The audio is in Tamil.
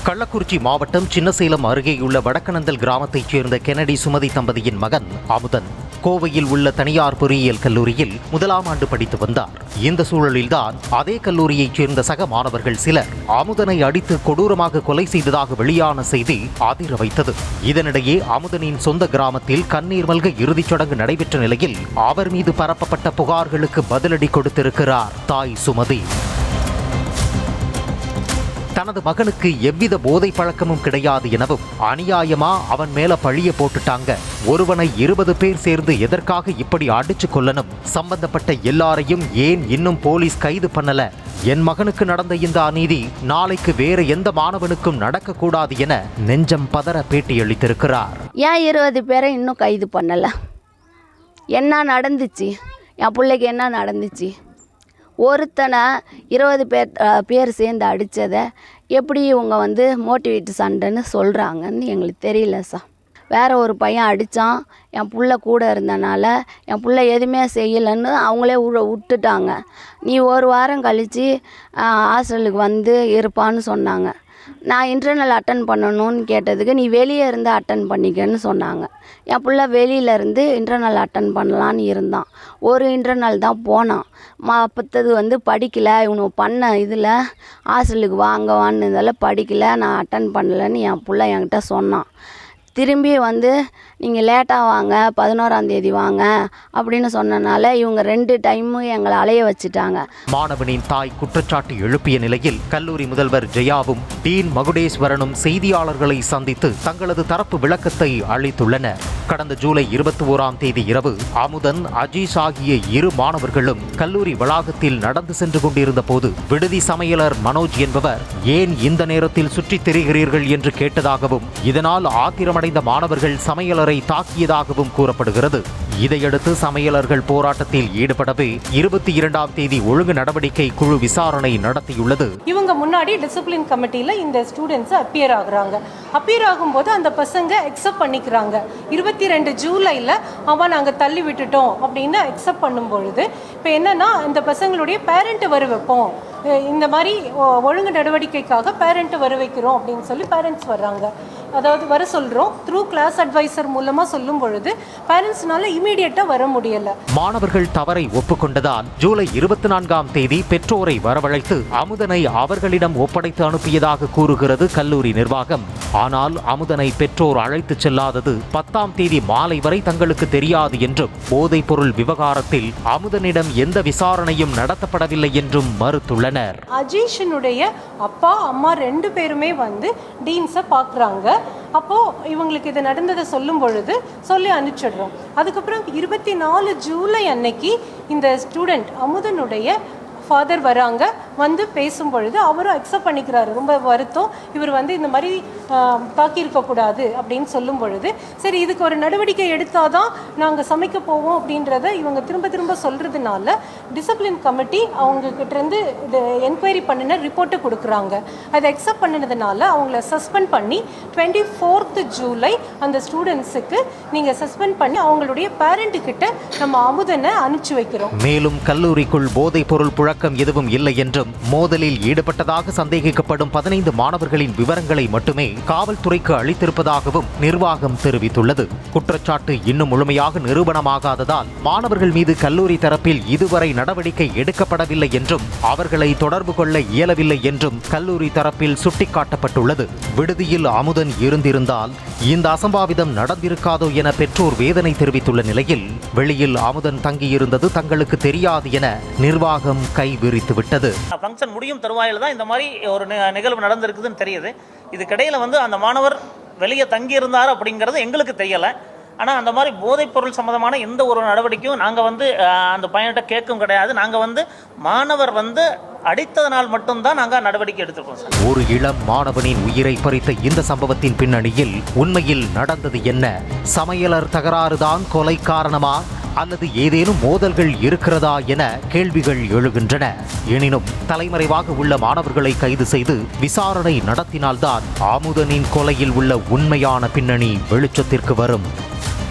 கள்ளக்குறிச்சி மாவட்டம் சின்னசேலம் அருகேயுள்ள வடக்கனந்தல் கிராமத்தைச் சேர்ந்த கென்னடி சுமதி தம்பதியின் மகன் அமுதன் கோவையில் உள்ள தனியார் பொறியியல் கல்லூரியில் முதலாம் ஆண்டு படித்து வந்தார். இந்த சூழலில்தான் அதே கல்லூரியைச் சேர்ந்த சக மாணவர்கள் சிலர் அமுதனை அடித்து கொடூரமாக கொலை செய்ததாக வெளியான செய்தி அதிர வைத்தது. இதனிடையே அமுதனின் சொந்த கிராமத்தில் கண்ணீர் மல்க இறுதிச் சடங்கு நடைபெற்ற நிலையில் அவர் மீது பரப்பப்பட்ட புகார்களுக்கு பதிலடி கொடுத்திருக்கிறார் தாய் சுமதி. தனது மகனுக்கு எவ்வித போதை பழக்கமும் கிடையாது எனவும் அநியாயமா அவன் மேல பழிய போட்டுட்டாங்க, ஒருவனை 20 பேர் சேர்ந்து எதற்காக இப்படி அடிச்சு கொள்ளணும், சம்பந்தப்பட்ட எல்லாரையும் ஏன் இன்னும் போலீஸ் கைது பண்ணல, என் மகனுக்கு நடந்த இந்த அநீதி நாளைக்கு வேற எந்த மாணவனுக்கும் நடக்கக்கூடாது என நெஞ்சம் பதற பேட்டியளித்திருக்கிறார். ஏன் 20 பேரை இன்னும் கைது பண்ணல? என்ன நடந்துச்சு? என் பிள்ளைக்கு என்ன நடந்துச்சு? ஒருத்தனை 20 பேர் சேர்ந்து அடித்ததை எப்படி இவங்க மோட்டிவேட் சண்டைன்னு சொல்கிறாங்கன்னு எங்களுக்கு தெரியல சார். வேறு ஒரு பையன் அடித்தான், என் புள்ள கூட இருந்தனால என் புள்ள எதுவுமே செய்யலைன்னு அவங்களே விட்டுட்டாங்க. நீ ஒரு வாரம் கழித்து ஹாஸ்டலுக்கு இருப்பான்னு சொன்னாங்க. நான் இன்டர்னல் அட்டன் பண்ணணும்னு கேட்டதுக்கு நீ வெளியே இருந்து அட்டன் பண்ணிக்கன்னு சொன்னாங்க. என் பிள்ளை வெளியிலேருந்து இன்டர்னல் அட்டன் பண்ணலான்னு இருந்தான். ஒரு இன்டர்னல் தான் போனான். அப்போது படிக்கலை, இவனுக்கு பண்ண இதில் ஹாஸ்டலுக்கு வாங்கவான்னு இருந்தாலும் படிக்கலை, நான் அட்டன் பண்ணலைன்னு என் பிள்ளை என்கிட்ட சொன்னான். திரும்பி நீங்கள் லேட்டாக வாங்க, 11ஆம் தேதி வாங்க அப்படின்னு சொன்னனால இவங்க 2 டைமும் எங்களை அலைய வச்சுட்டாங்க. மாணவனின் தாய் குற்றச்சாட்டு எழுப்பிய நிலையில் கல்லூரி முதல்வர் ஜெயாவும் டீன் மகுடேஸ்வரனும் செய்தியாளர்களை சந்தித்து தங்களது தரப்பு விளக்கத்தை அளித்துள்ளனர். கடந்த ஜூலை 21ஆம் தேதி இரவு அமுதன், அஜீஷ் ஆகிய 2 மாணவர்களும் கல்லூரி வளாகத்தில் நடந்து சென்று கொண்டிருந்த போது விடுதி சமையலர் மனோஜ் என்பவர் ஏன் இந்த நேரத்தில் சுற்றித் திரிகிறீர்கள் என்று கேட்டதாகவும் இதனால் ஆத்திரமடைந்த மாணவர்கள் சமையலரை தாக்கியதாகவும் கூறப்படுகிறது. இதையடுத்து சமையலர்கள் போராட்டத்தில் ஈடுபடவே 22ஆம் தேதி ஒழுங்கு நடவடிக்கை குழு விசாரணை நடத்தியுள்ளது. இவங்க முன்னாடி டிசிப்ளின் கமிட்டியில் இந்த ஸ்டூடெண்ட்ஸ் அப்பியர் ஆகுறாங்க. அப்பியர் ஆகும்போது அந்த பசங்க அக்செப்ட் பண்ணிக்கிறாங்க. 22 ஜூலையில் அவன் நாங்கள் தள்ளி விட்டுட்டோம் அப்படின்னு அக்செப்ட் பண்ணும் பொழுது இப்போ என்னன்னா இந்த பசங்களுடைய பேரண்ட் வர வைப்போம், இந்த மாதிரி ஒழுங்கு நடவடிக்கைக்காக பேரண்ட் வர வைக்கிறோம் அப்படின்னு சொல்லி பேரண்ட்ஸ் வர்றாங்க. அதாவது வர சொல்கிறோம், த்ரூ கிளாஸ் அட்வைசர் மூலமாக சொல்லும் பொழுது பேரண்ட்ஸ்னால இமீடியட்டாக வர முடியலை. மாணவர்கள் தவறை ஒப்புக்கொண்டதால் ஜூலை 24ஆம் தேதி பெற்றோரை வரவழைத்து அமுதனை அவர்களிடம் ஒப்படைத்து அனுப்பியதாக கூறுகிறது கல்லூரி நிர்வாகம். ஆனால் அமுதனை பெற்றோர் அழைத்துச் செல்லாதது 10ஆம் தேதி மாலை வரை தங்களுக்கு தெரியாது என்றும் போதைப் பொருள் விவகாரத்தில் அமுதனிடம் எந்த விசாரணையும் நடத்தப்படவில்லை என்றும் மறுத்துள்ளனர். அஜீஷனுடைய அப்பா அம்மா 2 பேருமே டீன்ஸை பார்க்குறாங்க. அப்போது இவங்களுக்கு இது நடந்ததை சொல்லும் பொழுது சொல்லி அனுப்பிச்சிடுறோம். அதுக்கப்புறம் 24 ஜூலை அன்னைக்கு இந்த ஸ்டூடெண்ட் அமுதனுடைய ஃபாதர் வராங்க. பேசும் பொழுது அவரும் அக்செப்ட் பண்ணிக்கிறாரு. ரொம்ப வருத்தம், இவர் இந்த மாதிரி தாக்கியிருக்கக்கூடாது அப்படின்னு சொல்லும் பொழுது சரி இதுக்கு ஒரு நடவடிக்கை எடுத்தாதான் நாங்கள் சமைக்க போவோம் அப்படின்றத இவங்க திரும்ப திரும்ப சொல்கிறதுனால டிசிப்ளின் கமிட்டி அவங்கக்கிட்டேருந்து இது என்கொயரி பண்ணின ரிப்போர்ட்டை கொடுக்குறாங்க. அதை அக்செப்ட் பண்ணினதுனால அவங்கள சஸ்பெண்ட் பண்ணி 24th ஜூலை அந்த ஸ்டூடெண்ட்ஸுக்கு நீங்கள் சஸ்பெண்ட் பண்ணி அவங்களுடைய பேரண்ட்டுக்கிட்ட நம்ம அமுதனை அனுப்பிச்சு வைக்கிறோம். மேலும் கல்லூரிக்குள் போதைப் பொருள் புழக்கம் எதுவும் இல்லை என்றும் மோதலில் ஈடுபட்டதாக சந்தேகிக்கப்படும் 15 மாணவர்களின் விவரங்களை மட்டுமே காவல்துறைக்கு அளித்திருப்பதாகவும் நிர்வாகம் தெரிவித்துள்ளது. குற்றச்சாட்டு இன்னும் முழுமையாக நிரூபணமாகாததால் மாணவர்கள் மீது கல்லூரி தரப்பில் இதுவரை நடவடிக்கை எடுக்கப்படவில்லை என்றும் அவர்களை தொடர்பு கொள்ள இயலவில்லை என்றும் கல்லூரி தரப்பில் சுட்டிக்காட்டப்பட்டுள்ளது. விடுதியில் அமுதன் இருந்திருந்தால் இந்த அசம்பாவிதம் நடந்திருக்காதோ என பெற்றோர் வேதனை தெரிவித்துள்ள நிலையில் வெளியில் அமுதன் தங்கியிருந்தது தங்களுக்கு தெரியாது என நிர்வாகம் கைவிரித்து விட்டது. ஃபங்க்ஷன் முடியும் தருவாயில் தான் இந்த மாதிரி ஒரு நிகழ்வு நடந்திருக்குதுன்னு தெரியுது. இதுக்கிடையில் அந்த மாணவர் வெளியே தங்கியிருந்தார் அப்படிங்கிறது எங்களுக்கு தெரியலை. ஆனால் அந்த மாதிரி போதைப் பொருள் சம்மந்தமான எந்த ஒரு நடவடிக்கையும் நாங்கள் அந்த பையன்கிட்ட கேட்கும் கிடையாது. நாங்கள் மாணவர் அடித்ததனால் மட்டும்தான் நாங்கள் நடவடிக்கை எடுத்திருக்கோம் சார். ஒரு இளம் மாணவனின் உயிரை பறித்த இந்த சம்பவத்தின் பின்னணியில் உண்மையில் நடந்தது என்ன? சமையலர் தகராறுதான் கொலை காரணமா அல்லது ஏதேனும் மோதல்கள் இருக்கிறதா என கேள்விகள் எழுகின்றன. எனினும் தலைமறைவாக உள்ள மாணவர்களை கைது செய்து விசாரணை நடத்தினால்தான் அமுதனின் கொலையில் உள்ள உண்மையான பின்னணி வெளிச்சத்திற்கு வரும்.